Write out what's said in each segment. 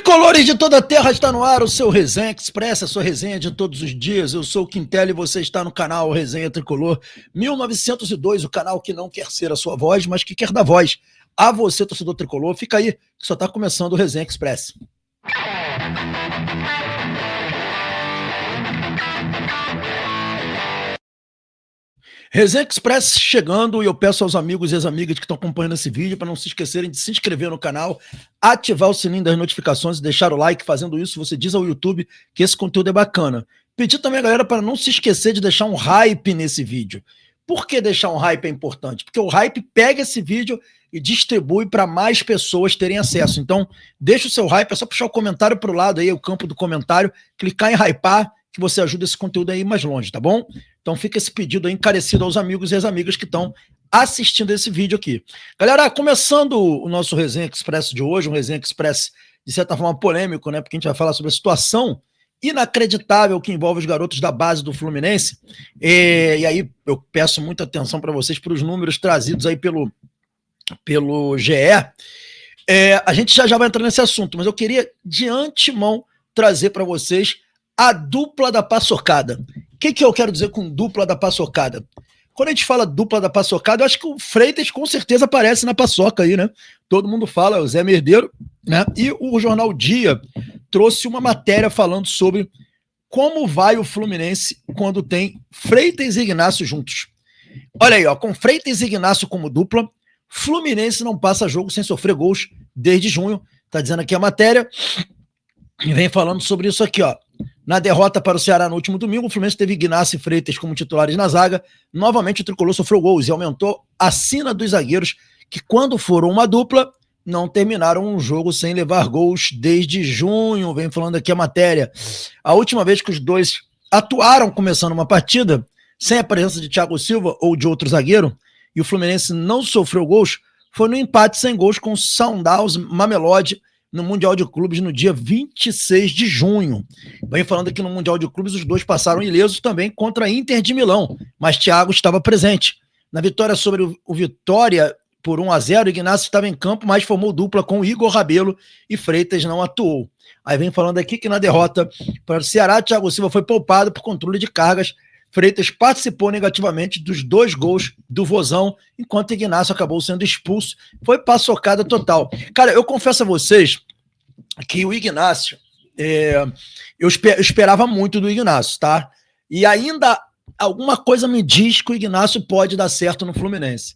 Tricolores de toda a terra, está no ar o seu Resenha Express, a sua resenha de todos os dias. Eu sou o Quintelli e você está no canal Resenha Tricolor 1902, o canal que não quer ser a sua voz, mas que quer dar voz a você, torcedor tricolor. Fica aí, que só está começando o Resenha Express. Resenha Express chegando, e eu peço aos amigos e às amigas que estão acompanhando esse vídeo para não se esquecerem de se inscrever no canal, ativar o sininho das notificações e deixar o like. Fazendo isso, você diz ao YouTube que esse conteúdo é bacana. Pedir também a galera para não se esquecer de deixar um hype nesse vídeo. Por que deixar um hype é importante? Porque o hype pega esse vídeo e distribui para mais pessoas terem acesso. Então, deixa o seu hype, é só puxar o comentário para o lado aí, o campo do comentário, clicar em hypar, que você ajuda esse conteúdo aí mais longe, tá bom? Então fica esse pedido aí encarecido aos amigos e às amigas que estão assistindo esse vídeo aqui. Galera, começando o nosso Resenha Express de hoje, um Resenha Express de certa forma polêmico, né? Porque a gente vai falar sobre a situação inacreditável que envolve os garotos da base do Fluminense. E aí eu peço muita atenção para vocês, para os números trazidos aí pelo GE. A gente já vai entrar nesse assunto, mas eu queria de antemão trazer para vocês a dupla da paçocada. O que eu quero dizer com dupla da paçocada? Quando a gente fala dupla da paçocada, eu acho que o Freitas com certeza aparece na paçoca aí, né? Todo mundo fala, o Zé Merdeiro, né? E o Jornal Dia trouxe uma matéria falando sobre como vai o Fluminense quando tem Freitas e Ignacio juntos. Olha aí, ó, com Freitas e Ignacio como dupla, Fluminense não passa jogo sem sofrer gols desde junho. Tá dizendo aqui a matéria. E vem falando sobre isso aqui, ó. Na derrota para o Ceará no último domingo, o Fluminense teve Ignacio e Freitas como titulares na zaga. Novamente o tricolor sofreu gols e aumentou a sina dos zagueiros, que quando foram uma dupla, não terminaram um jogo sem levar gols desde junho. Vem falando aqui a matéria. A última vez que os dois atuaram começando uma partida, sem a presença de Thiago Silva ou de outro zagueiro, e o Fluminense não sofreu gols, foi no empate sem gols com o Sundowns Mamelodi, no Mundial de Clubes no dia 26 de junho. Vem falando aqui no Mundial de Clubes, os dois passaram ilesos também contra a Inter de Milão, mas Thiago estava presente. Na vitória sobre o Vitória por 1-0, Ignacio estava em campo, mas formou dupla com o Igor Rabelo e Freitas não atuou. Aí vem falando aqui que na derrota para o Ceará, Thiago Silva foi poupado por controle de cargas. Freitas participou negativamente dos 2 gols do Vozão, enquanto Ignacio acabou sendo expulso. Foi paçocada total. Cara, eu confesso a vocês que o Ignacio, eu esperava muito do Ignacio, tá? E ainda alguma coisa me diz que o Ignacio pode dar certo no Fluminense.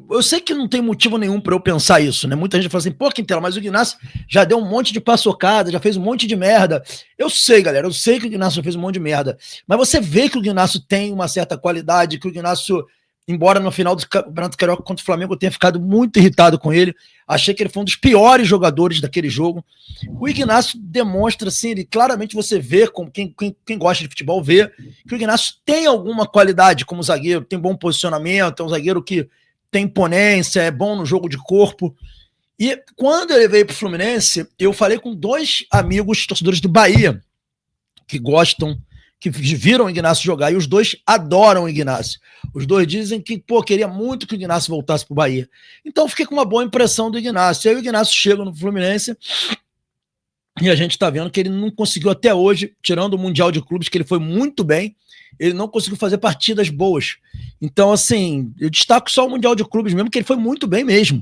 Eu sei que não tem motivo nenhum para eu pensar isso, né? Muita gente fala assim, pô, Quintela, mas o Ignacio já deu um monte de paçocada, já fez um monte de merda. Eu sei, galera, eu sei que o Ignacio já fez um monte de merda, mas você vê que o Ignacio tem uma certa qualidade, que o Ignacio, embora no final do Campeonato Carioca contra o Flamengo eu tenha ficado muito irritado com ele, achei que ele foi um dos piores jogadores daquele jogo. O Ignacio demonstra, assim, ele claramente você vê, como quem gosta de futebol vê, que o Ignacio tem alguma qualidade como zagueiro, tem bom posicionamento, é um zagueiro que tem imponência, é bom no jogo de corpo. E quando ele veio para o Fluminense, eu falei com 2 amigos torcedores do Bahia que gostam, que viram o Ignacio jogar, e os 2 adoram o Ignacio. Os 2 dizem que, queria muito que o Ignacio voltasse para o Bahia. Então fiquei com uma boa impressão do Ignacio. Aí o Ignacio chega no Fluminense e a gente está vendo que ele não conseguiu até hoje, tirando o Mundial de Clubes, que ele foi muito bem, ele não conseguiu fazer partidas boas. Então, assim, eu destaco só o Mundial de Clubes mesmo, que ele foi muito bem mesmo.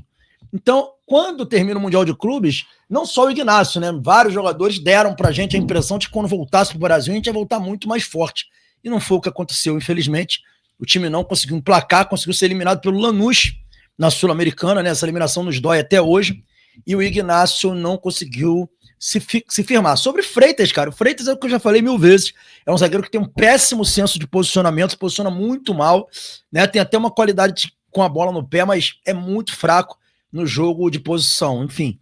Então, quando termina o Mundial de Clubes, não só o Ignacio, né? Vários jogadores deram pra gente a impressão de que quando voltasse pro Brasil, a gente ia voltar muito mais forte. E não foi o que aconteceu, infelizmente. O time não conseguiu emplacar, conseguiu ser eliminado pelo Lanús na Sul-Americana, né? Essa eliminação nos dói até hoje. E o Ignacio não conseguiu se firmar. Sobre Freitas, cara, o Freitas é o que eu já falei 1000 vezes, é um zagueiro que tem um péssimo senso de posicionamento, se posiciona muito mal, né? Tem até uma qualidade com a bola no pé, mas é muito fraco no jogo de posição, enfim.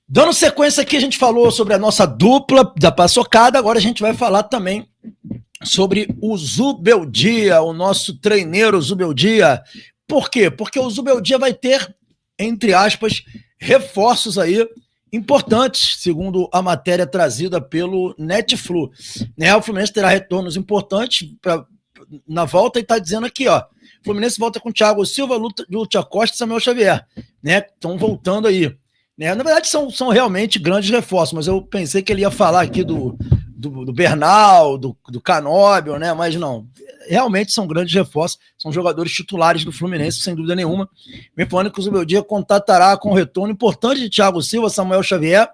Dando sequência aqui, a gente falou sobre a nossa dupla da paçocada, agora a gente vai falar também sobre o Zubeldia, o nosso treineiro Zubeldia. Por quê? Porque o Zubeldia vai ter, entre aspas, reforços aí importantes, segundo a matéria trazida pelo Netflu. Né? O Fluminense terá retornos importantes na volta e está dizendo aqui, ó, Fluminense volta com Thiago Silva, Lúcio Costa e Samuel Xavier, né? Estão voltando aí. né? Na verdade, são realmente grandes reforços, mas eu pensei que ele ia falar aqui do Bernal, do Canóbio, né? Mas não, realmente são grandes reforços, são jogadores titulares do Fluminense, sem dúvida nenhuma. Me falando que o Zubeldia contatará com o retorno importante de Thiago Silva, Samuel Xavier,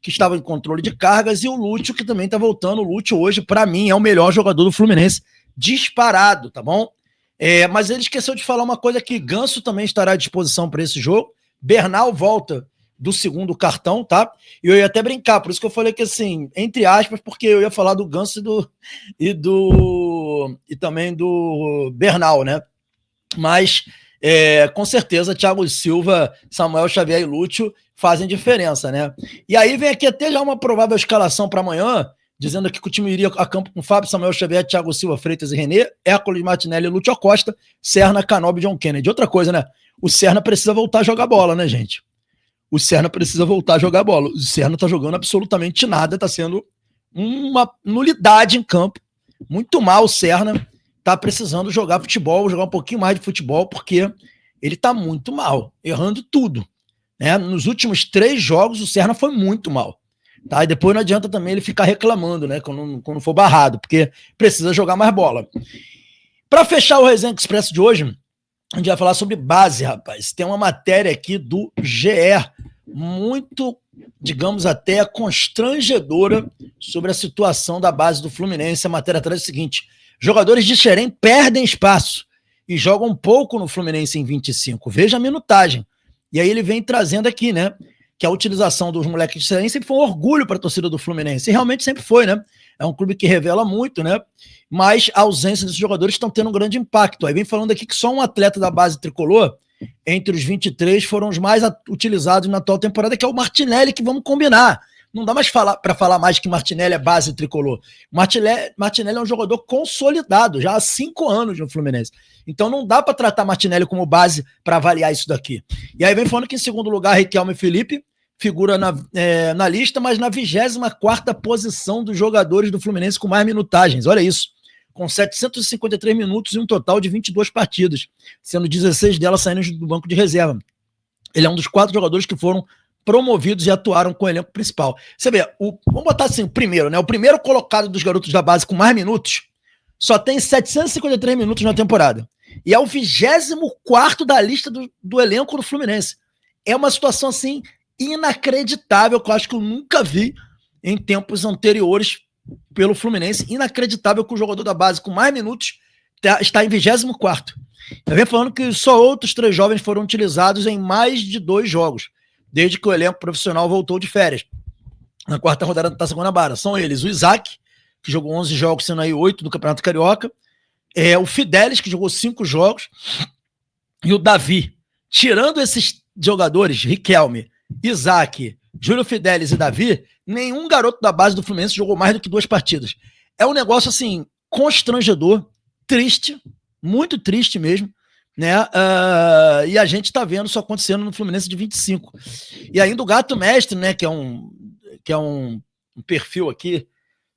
que estava em controle de cargas, e o Lúcio, que também está voltando. O Lúcio hoje, para mim, é o melhor jogador do Fluminense, disparado, tá bom? Mas ele esqueceu de falar uma coisa que Ganso também estará à disposição para esse jogo. Bernal volta do segundo cartão, tá? E eu ia até brincar, por isso que eu falei que assim, entre aspas, porque eu ia falar do Ganso e também do Bernal, né? Mas com certeza Thiago Silva, Samuel Xavier e Lúcio fazem diferença, né? E aí vem aqui até já uma provável escalação para amanhã, dizendo que o time iria a campo com Fábio, Samuel Xavier, Thiago Silva, Freitas e René, Hércules, Martinelli, Lúcio Costa, Serna, Canóbio e John Kennedy. Outra coisa, né? O Serna precisa voltar a jogar bola, né, gente? O Serna precisa voltar a jogar bola. O Serna tá jogando absolutamente nada, tá sendo uma nulidade em campo. Muito mal o Serna, tá precisando jogar futebol, jogar um pouquinho mais de futebol, porque ele tá muito mal, errando tudo. Né? Nos últimos 3 jogos, o Serna foi muito mal. Tá? E depois não adianta também ele ficar reclamando, né? Quando for barrado, porque precisa jogar mais bola. Para fechar o Resenha Expresso de hoje, a gente vai falar sobre base, rapaz. Tem uma matéria aqui do GE, muito, digamos, até constrangedora sobre a situação da base do Fluminense. A matéria traz o seguinte: jogadores de Xerém perdem espaço e jogam pouco no Fluminense em 25. Veja a minutagem. E aí ele vem trazendo aqui, né, que a utilização dos moleques de Xerém sempre foi um orgulho para a torcida do Fluminense. E realmente sempre foi, né? É um clube que revela muito, né? Mas a ausência desses jogadores estão tendo um grande impacto. Aí vem falando aqui que só um atleta da base tricolor, entre os 23, foram os mais utilizados na atual temporada, que é o Martinelli, que vamos combinar. Não dá mais para falar mais que Martinelli é base tricolor. Martinelli é um jogador consolidado, já há 5 anos no Fluminense. Então não dá para tratar Martinelli como base para avaliar isso daqui. E aí vem falando que em segundo lugar, Riquelme e Felipe figura na lista, mas na 24ª posição dos jogadores do Fluminense com mais minutagens. Olha isso. Com 753 minutos e um total de 22 partidas, sendo 16 delas saindo do banco de reserva. Ele é um dos 4 jogadores que foram promovidos e atuaram com o elenco principal. Você vê, vamos botar assim, o primeiro, né? O primeiro colocado dos garotos da base com mais minutos só tem 753 minutos na temporada. E é o 24º da lista do elenco do Fluminense. É uma situação assim inacreditável, que eu acho que eu nunca vi em tempos anteriores pelo Fluminense. Inacreditável que o jogador da base com mais minutos está em 24º. Eu venho falando que só outros 3 jovens foram utilizados em mais de 2 jogos, desde que o elenco profissional voltou de férias, na 4ª rodada da Taça Guanabara. São eles o Isaac, que jogou 11 jogos, sendo aí 8 do Campeonato Carioca, o Fidelis, que jogou 5 jogos, e o Davi. Tirando esses jogadores, Riquelme, Isaac, Júlio Fidelis e Davi, nenhum garoto da base do Fluminense jogou mais do que 2 partidas. É um negócio, assim, constrangedor, triste, muito triste mesmo, né? E a gente tá vendo isso acontecendo no Fluminense de 25. E ainda o Gato Mestre, né, que é um perfil aqui,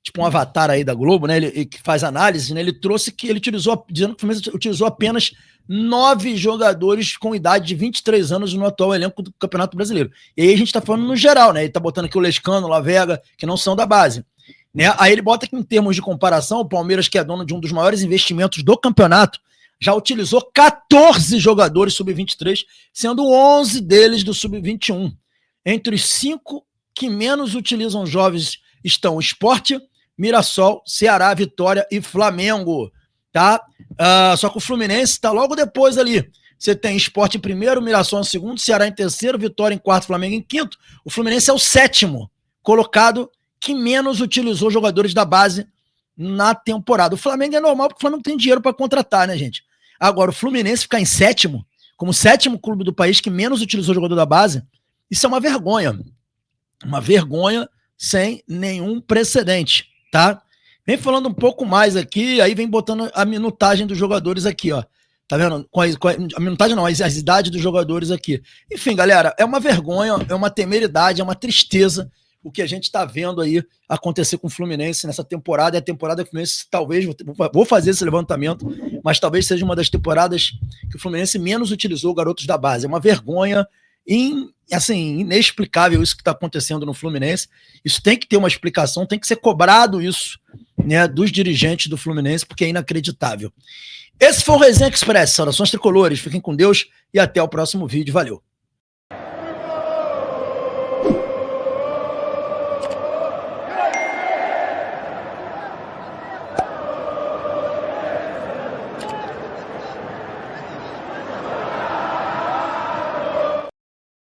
tipo um avatar aí da Globo, né, ele que faz análise, né, ele trouxe que ele utilizou, dizendo que o Fluminense utilizou apenas 9 jogadores com idade de 23 anos no atual elenco do Campeonato Brasileiro. E aí a gente tá falando no geral, né? Ele tá botando aqui o Lescano, o Lavega, que não são da base. Né? Aí ele bota aqui em termos de comparação, o Palmeiras, que é dono de um dos maiores investimentos do campeonato, já utilizou 14 jogadores sub-23, sendo 11 deles do sub-21. Entre os 5 que menos utilizam jovens estão o Sport, Mirassol, Ceará, Vitória e Flamengo. Tá? Só que o Fluminense está logo depois ali. Você tem Sport em primeiro, Mirassol em segundo, Ceará em terceiro, Vitória em quarto, Flamengo em quinto. O Fluminense é o 7º colocado que menos utilizou jogadores da base na temporada. O Flamengo é normal porque o Flamengo tem dinheiro para contratar, né, gente? Agora, o Fluminense ficar em 7º, como o 7º clube do país que menos utilizou jogador da base, isso é uma vergonha. Uma vergonha sem nenhum precedente, tá? Vem falando um pouco mais aqui, aí vem botando a minutagem dos jogadores aqui, ó. Tá vendo? A minutagem não, as idades dos jogadores aqui. Enfim, galera, é uma vergonha, é uma temeridade, é uma tristeza o que a gente tá vendo aí acontecer com o Fluminense nessa temporada. É a temporada que o Fluminense, talvez, vou fazer esse levantamento, mas talvez seja uma das temporadas que o Fluminense menos utilizou garotos da base. É uma vergonha, assim, inexplicável isso que está acontecendo no Fluminense. Isso tem que ter uma explicação, tem que ser cobrado isso, né, dos dirigentes do Fluminense, porque é inacreditável. Esse foi o Resenha Express. Saudações tricolores, fiquem com Deus e até o próximo vídeo. Valeu!